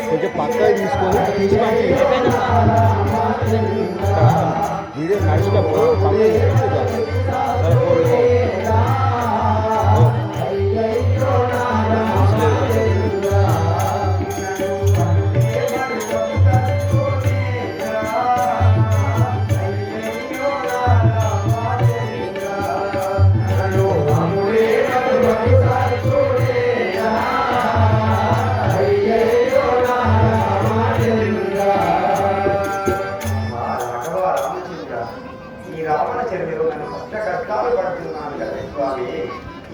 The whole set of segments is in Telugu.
కొంచెం పక్కగా తీసుకొని వీడియో నడిచినప్పుడు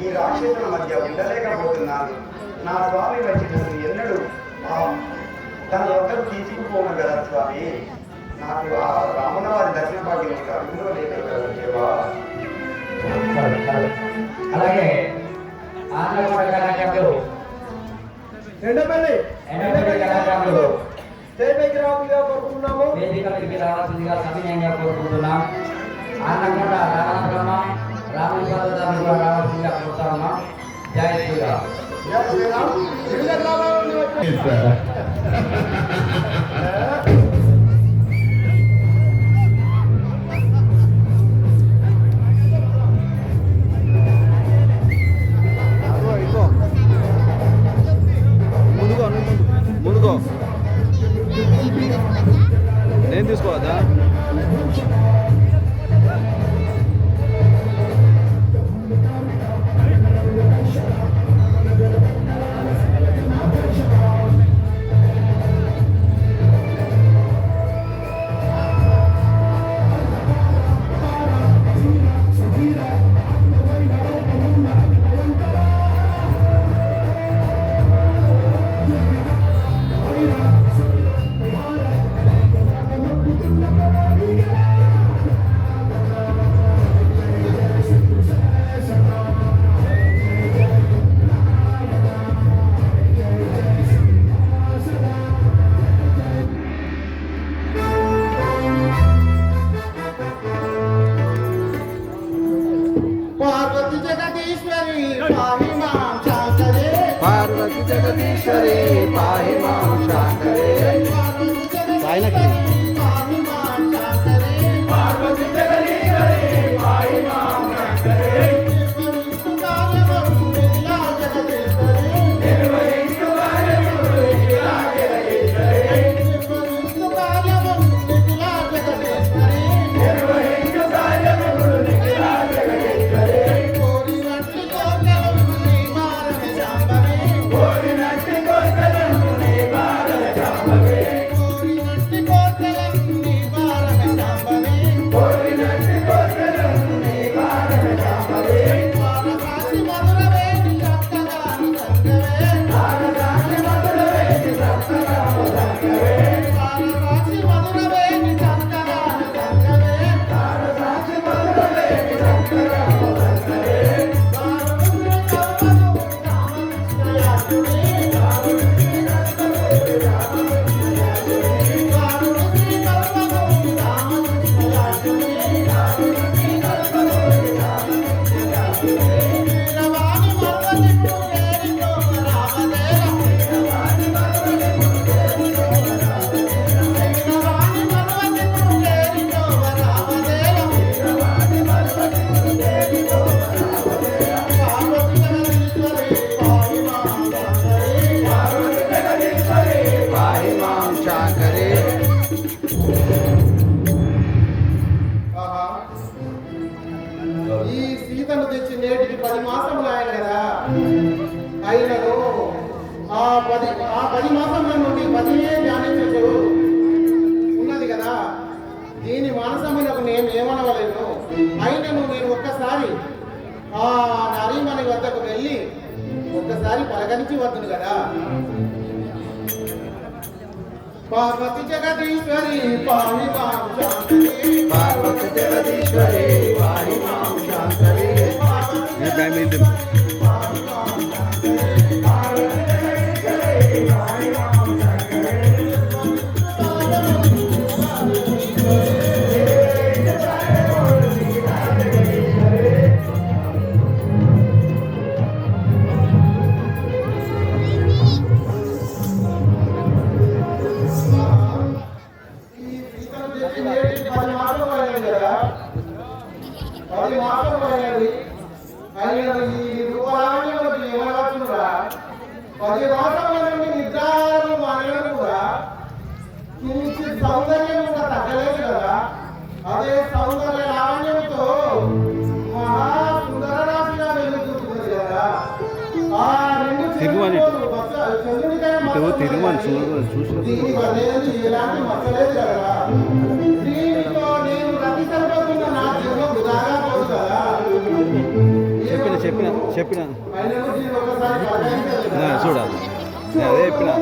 ఈ రాక్షసుల మధ్య ఉండలేకపోతున్నాను. నా స్వామి వచ్చి నన్ను ఎన్నడూ తన ఒక్కరు తీసుకుపోను కదా స్వామి. నాకు ఆ రాముల వారి దర్శన భాగ్యం అడుగులో లేదేవా. అలాగే ఆంధ్రప్రదేశ్ కళాకారులు కళాకారులు వేదికలకి రావాల్సిందిగా సవినయంగా కోరుకుంటున్నాం. ఆంధ్రకొండ రామబ్రహ్మ రామేశ్వరరావు కూడా రావాల్సిందిగా కోరుతామా. జై శ్రీరామ్. ముందుకో నేను తీసుకోవద్దా? 10 మాసములు ఆయన కదా. ఆయనను ఆ 10 మాసముల నుండి 10 ధ్యానించు ఉన్నది కదా. దీని మానసములకు నేను ఏమనవలేను. అయినను నేను ఒక్కసారి ఆ నరీమణి వద్దకు వెళ్ళి ఒక్కసారి పలకరించి వద్దును కదా. పార్వతి జగదీశ్వరి పాణి మాం శాంతరే, పార్వతి జగదీశ్వరి పాణి మాం శాంతరే, పార్వతి సౌందర్యం కూడా తగ్గలేదు కదా. అదే సౌందర్య లావణ్యంతో మహా సుందర రాశిగా వెలుగుతుంది కదా. ఆ రెండు ఎలాంటి మచ్చలేదు కదా. దీనితో నేను రతి సరిపోతున్న నా జీవనం వృధాగా పోదు కదా. చెప్పిన ఒకసారి చూడాలి అదే చెప్పిన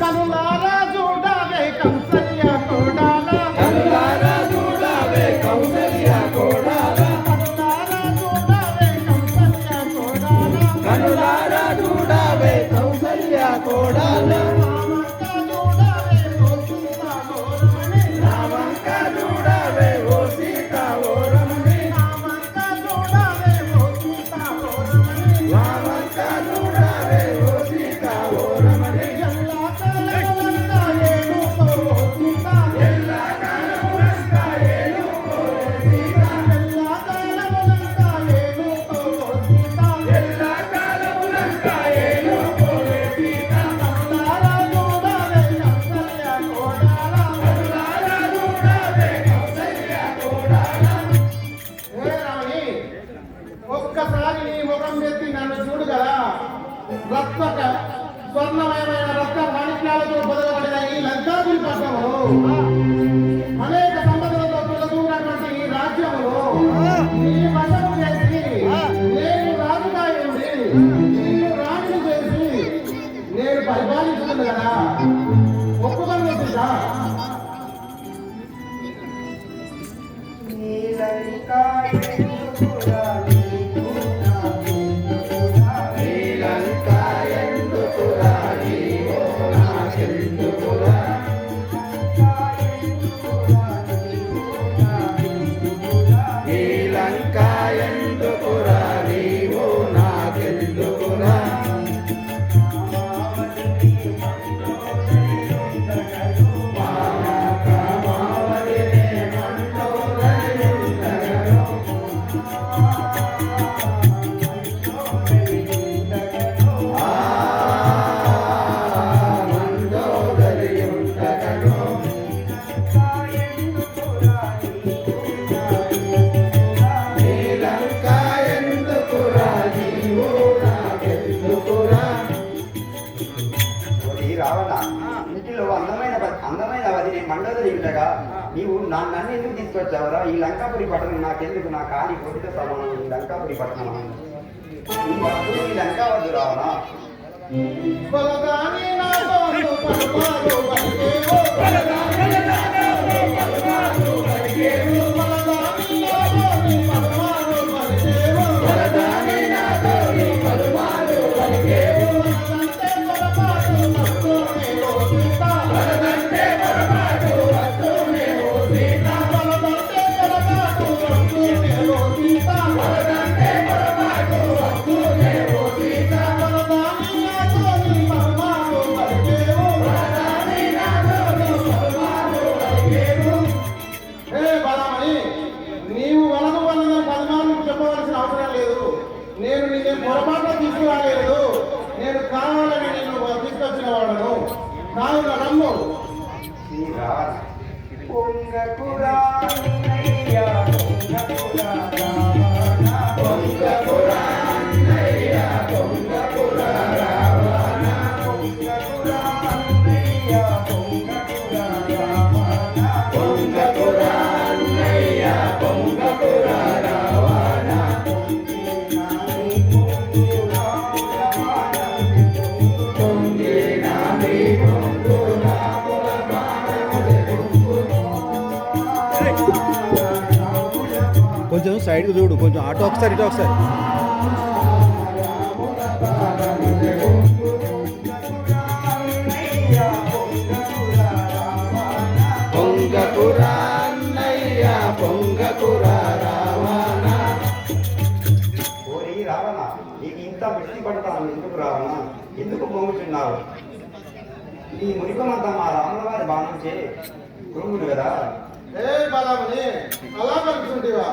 కనులారా చూడాలే కౌసల్య కోడాల, కనులారా చూడాలే కౌసల్య కోడాల, కనులారా చూడాలే కౌసల్య కోడాల, రామంక చూడాలే ఓ సీత ఓ రమణి, రామంక చూడాలే ఓ సీత ఓ రమణి, కనులారా రత్నక స్వర్ణమయమైన రత్న మాణిక్యాలతో పొదగబడిన ఈ లంకాపురి పట్టణంలో అనేక సంపదలతో తులతూగినటువంటి ఈ రాజ్యములో నీ వశము చేసి నేను రాజుగా ఉండి నిన్ను రాజును చేసి నేను పరిపాలించుతుంది కదా ఒప్పుకొని వచ్చిందా అందమైన వదిలి మండలి ఉండగా నీవు నన్ను ఎందుకు తీసుకొచ్చావురా? ఈ లంకాపురి పట్టణం నాకెందుకు? నా కాని కొద్దితో సమానం ఈ లంకాపురి పట్టణం. ఈ వద్దు, ఈ లంకా వద్దు రావనా? నేను నిన్ను పొరపాటు తీసుకురాలేదు. నేను కావాలని నిన్ను తీసుకొచ్చిన వాడను. కావున నమ్ము. కొంచెం సైడ్కి చూడు, కొంచెం అటు ఒకసారి ఇటు ఒకసారి. నీకు ఇంత మిష్టి పడతాను ఎందుకు రావణ? ఎందుకు పొంగుతున్నావు? నీ మురికమంతా మా రాముల వారి బాణం చే కృంగుడు కదా. ఏ బలముని అలా పలుకుతుంటివా?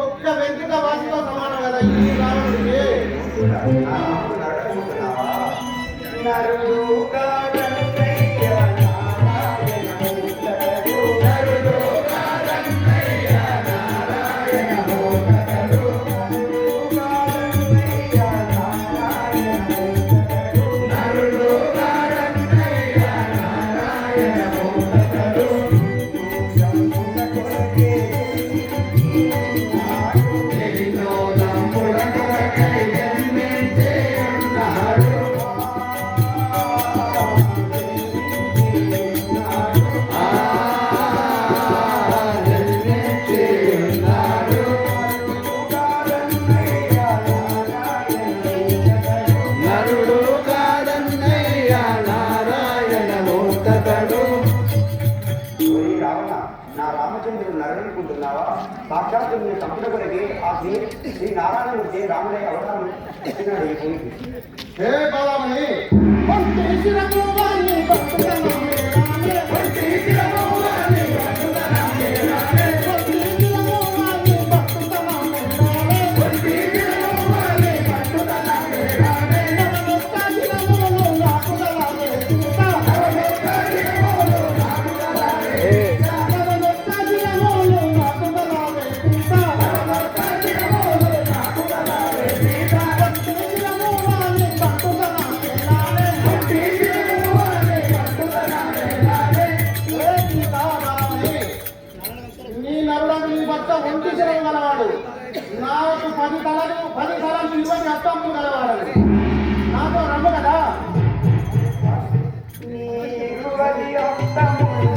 ఒక్క వెంకట వాసితో సమానం కదా ఈ రావణుడికి. నా రామచంద్రుడు నరనుకుంటున్నావా? సాక్షాత్తు నీ సంపుల కొరికి ఆ శ్రీ నారాయణమూర్తి రాముడే అవతారం ఎత్తినాడు ఈ భూమికి. హే బాలమణి, ఒంటి శిరము వాణి భక్తులను మేలానే, ఒంటి శిరము వాణి భక్తులను మేలానే, ఒంటి శిరము వాణి భక్తులను మేలానే, ఒంటి శిరము వాణి భక్తులను మేలానే, నవనొక్క శిరములు నాకుదలానే సీత, నవనొక్క శిరములు నాకుదలానే సీత, నవనొక్క శిరములు నాకుదలానే సీత, నవనొక్క శిరములు నాకుదలానే సీత, ఒంటి శిరము వాణి భక్తులను మేలానే, ఒంటి శిరము వాణి భక్తులను మేలానే. ఏ సీత బాలమణి, నీ నరుడకు నీ భర్త ఒంటి శిరము గలవాడు, నాకు 10 తలలు 20 అత్తములు గలవాడు, నాతో రమ్ము కదా. నీరువది అత్తములు